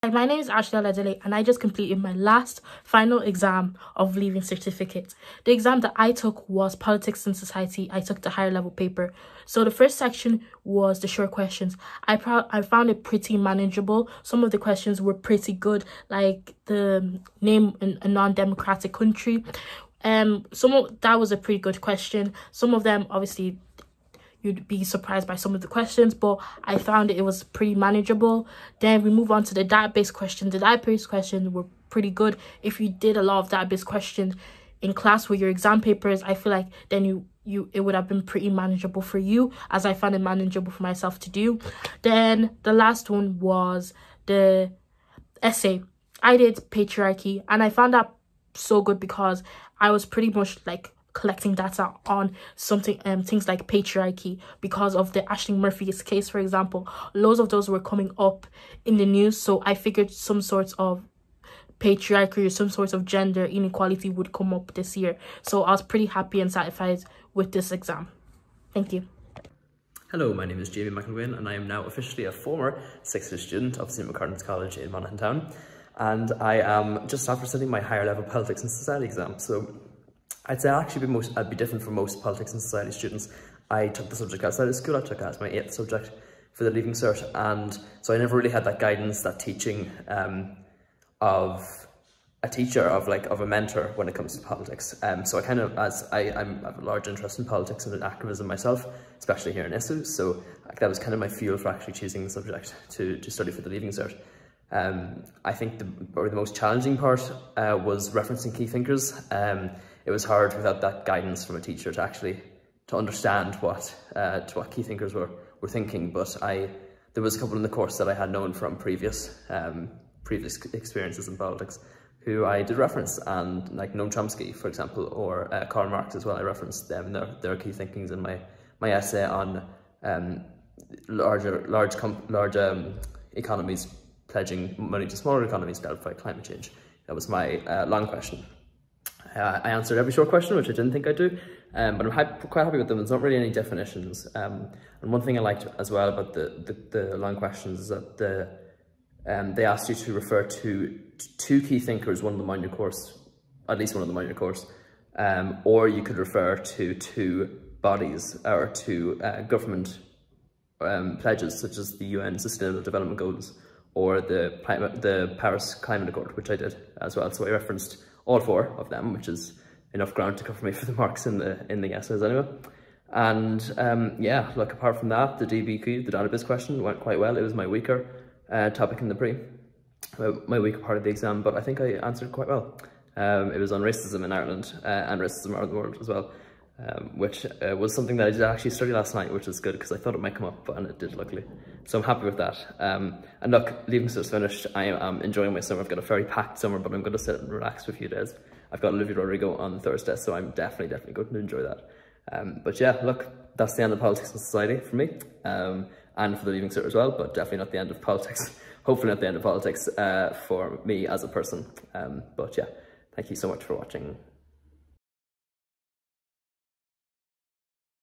Hi, my name is Ashley Oladele and I just completed my last final exam of Leaving Certificate. The exam that I took was Politics and Society. I took the higher level paper. So the first section was the short questions. I found it pretty manageable. Some of the questions were pretty good, like the name a non-democratic country. That was a pretty good question. Some of them, obviously, you'd be surprised by some of the questions, but I found it was pretty manageable. Then we move on to the database questions. The database questions were pretty good. If you did a lot of database questions in class with your exam papers, I feel like then it would have been pretty manageable for you, as I found it manageable for myself to do. Then the last one was the essay. I did patriarchy and I found that so good because I was pretty much like collecting data on things like patriarchy because of the Ashley Murphy's case, for example. Loads of those were coming up in the news, so I figured some sorts of patriarchy or some sorts of gender inequality would come up this year. So I was pretty happy and satisfied with this exam. Thank you. Hello, my name is Jamie McElwain and I am now officially a former 6th year student of St Macartan's College in Monaghan town, and I am just after studying my higher level Politics and Society exam. So I'd say I'd be different from most Politics and Society students. I took the subject outside of school. I took it as my 8th subject for the Leaving Cert, and so I never really had that guidance, that teaching of a teacher, of a mentor when it comes to politics. So I kind of, I have a large interest in politics and in activism myself, especially here in ISSU. So that was kind of my fuel for actually choosing the subject to study for the Leaving Cert. I think the most challenging part was referencing key thinkers. It was hard without that guidance from a teacher to understand what key thinkers were thinking. But there was a couple in the course that I had known from previous experiences in politics who I did reference, and like Noam Chomsky, for example, or Karl Marx as well. I referenced them, their key thinkings in my essay on large economies pledging money to smaller economies to help fight climate change. That was my long question. I answered every short question, which I didn't think I'd do, but I'm quite happy with them. There's not really any definitions. And one thing I liked as well about the long questions is that they asked you to refer to two key thinkers, one of them on your course, at least one of them on your course, or you could refer to two bodies or to government pledges, such as the UN Sustainable Development Goals or the Paris Climate Accord, which I did as well. So I referenced all 4 of them, which is enough ground to cover me for the marks in the essays anyway. And yeah, like apart from that, the DBQ, the database question, went quite well. It was my weaker topic in the my weaker part of the exam, but I think I answered quite well. It was on racism in Ireland and racism around the world as well, which was something that I did actually study last night, which was good because I thought it might come up, and it did, luckily. So I'm happy with that. And look, Leaving Cert's finished. I am enjoying my summer. I've got a very packed summer, but I'm going to sit and relax for a few days. I've got Olivia Rodrigo on Thursday, so I'm definitely going to enjoy that. But yeah, look, that's the end of Politics and Society for me, and for the Leaving Cert as well, but definitely not the end of politics. Hopefully not the end of politics for me as a person. But yeah, thank you so much for watching.